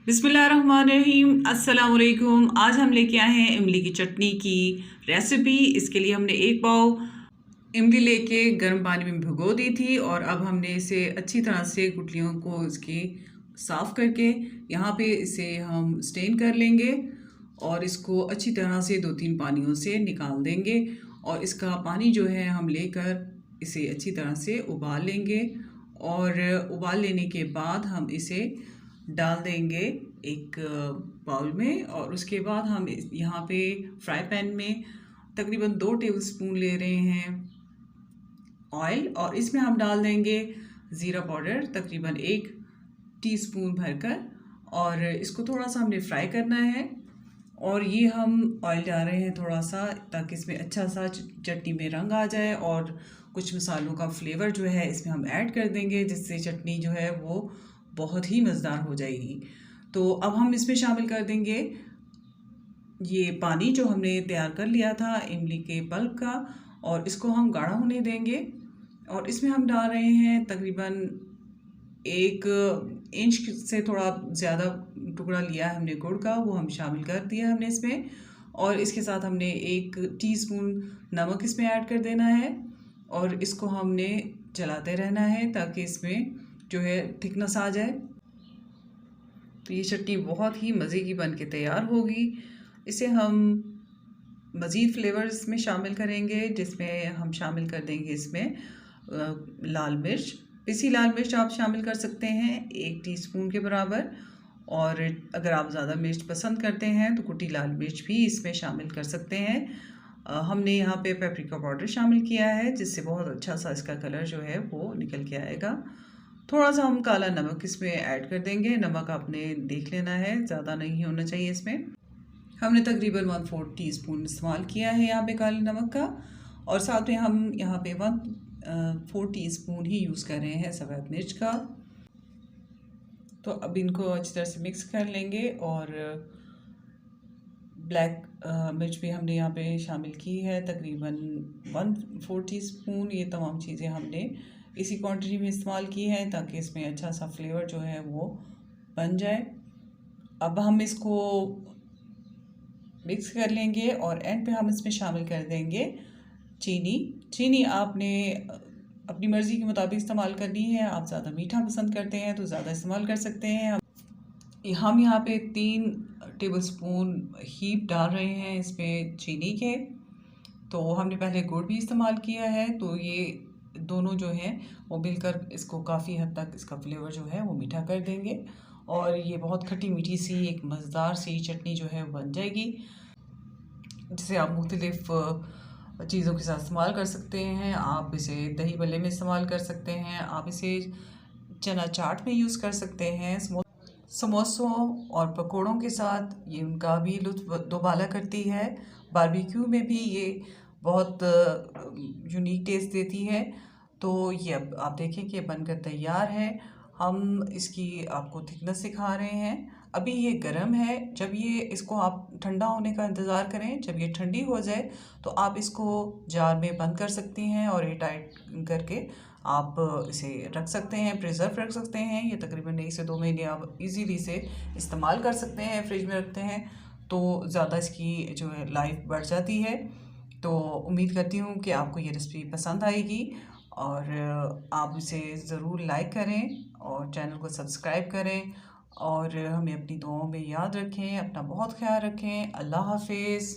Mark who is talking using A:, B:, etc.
A: बिस्मिल्लाहिर्रहमानिर्रहीम। अस्सलाम वालेकुम। आज हम लेके आए हैं इमली की चटनी की रेसिपी। इसके लिए हमने एक पाव इमली लेके गर्म पानी में भिगो दी थी और अब हमने इसे अच्छी तरह से गुठलियों को इसकी साफ़ करके यहाँ पे इसे हम स्टेन कर लेंगे और इसको अच्छी तरह से 2-3 पानियों से निकाल देंगे और इसका पानी जो है हम लेकर इसे अच्छी तरह से उबाल लेंगे और उबाल लेने के बाद हम इसे डाल देंगे एक बाउल में और उसके बाद हम यहाँ पे फ्राई पैन में तकरीबन 2 टेबलस्पून ले रहे हैं ऑयल और इसमें हम डाल देंगे ज़ीरा पाउडर तकरीबन 1 टीस्पून भरकर और इसको थोड़ा सा हमने फ्राई करना है। और ये हम ऑयल डाल रहे हैं थोड़ा सा ताकि इसमें अच्छा सा चटनी में रंग आ जाए और कुछ मसालों का फ्लेवर जो है इसमें हम ऐड कर देंगे जिससे चटनी जो है वो बहुत ही मज़ेदार हो जाएगी। तो अब हम इसमें शामिल कर देंगे ये पानी जो हमने तैयार कर लिया था इमली के पल्प का और इसको हम गाढ़ा होने देंगे और इसमें हम डाल रहे हैं तकरीबन 1 इंच से थोड़ा ज़्यादा टुकड़ा लिया है हमने गुड़ का, वो हम शामिल कर दिया हमने इसमें और इसके साथ हमने 1 टीस्पून नमक इसमें ऐड कर देना है और इसको हमने चलाते रहना है ताकि इसमें जो है थिकनेस आ जाए। तो ये चटनी बहुत ही मज़े की बन के तैयार होगी। इसे हम मज़ीद फ्लेवर्स में शामिल करेंगे जिसमें हम शामिल कर देंगे इसमें लाल मिर्च, पिसी लाल मिर्च आप शामिल कर सकते हैं 1 टीस्पून के बराबर और अगर आप ज़्यादा मिर्च पसंद करते हैं तो कुटी लाल मिर्च भी इसमें शामिल कर सकते हैं। हमने यहाँ पे पेपरिका पाउडर शामिल किया है जिससे बहुत अच्छा सा इसका कलर जो है वो निकल के आएगा। थोड़ा सा हम काला नमक इसमें ऐड कर देंगे, नमक आपने देख लेना है, ज़्यादा नहीं होना चाहिए इसमें। हमने तकरीबन 1/4 टीस्पून इस्तेमाल किया है यहाँ पे काले नमक का और साथ में हम यहाँ पे 1/4 टीस्पून ही यूज़ कर रहे हैं सफ़ेद मिर्च का। तो अब इनको अच्छी तरह से मिक्स कर लेंगे और ब्लैक मिर्च भी हमने यहाँ पे शामिल की है तकरीबन 1/4 टीस्पून। ये तमाम चीज़ें हमने इसी क्वांटिटी में इस्तेमाल की है ताकि इसमें अच्छा सा फ्लेवर जो है वो बन जाए। अब हम इसको मिक्स कर लेंगे और एंड पे हम इसमें शामिल कर देंगे चीनी। चीनी आपने अपनी मर्ज़ी के मुताबिक इस्तेमाल करनी है, आप ज़्यादा मीठा पसंद करते हैं तो ज़्यादा इस्तेमाल कर सकते हैं। हम यहाँ पे 3 टेबलस्पून ही डाल रहे हैं इसमें चीनी के। तो हमने पहले गुड़ भी इस्तेमाल किया है तो ये दोनों जो हैं वो मिलकर इसको काफ़ी हद तक इसका फ्लेवर जो है वो मीठा कर देंगे और ये बहुत खट्टी मीठी सी एक मज़ेदार सी चटनी जो है बन जाएगी जिसे आप मुख्तलिफ़ चीज़ों के साथ इस्तेमाल कर सकते हैं। आप इसे दही भल्ले में इस्तेमाल कर सकते हैं, आप इसे चना चाट में यूज़ कर सकते हैं, समोसों और पकोड़ों के साथ ये उनका भी लुत्फ़ दोबाला करती है। बारबेक्यू में भी ये बहुत यूनिक टेस्ट देती है। तो ये अब आप देखें कि बनकर तैयार है। हम इसकी आपको थिकनेस दिखा रहे हैं। अभी ये गर्म है, जब ये इसको आप ठंडा होने का इंतज़ार करें, जब ये ठंडी हो जाए तो आप इसको जार में बंद कर सकती हैं और एयर टाइट करके आप इसे रख सकते हैं, प्रिज़र्व रख सकते हैं। ये तकरीबन 1 से 2 महीने आप इजीली इसे इस्तेमाल कर सकते हैं, फ्रिज में रखते हैं तो ज़्यादा इसकी जो है लाइफ बढ़ जाती है। तो उम्मीद करती हूँ कि आपको ये रेसिपी पसंद आएगी और आप इसे ज़रूर लाइक करें और चैनल को सब्सक्राइब करें और हमें अपनी दुआओं में याद रखें। अपना बहुत ख्याल रखें। अल्लाह हाफ़िज़।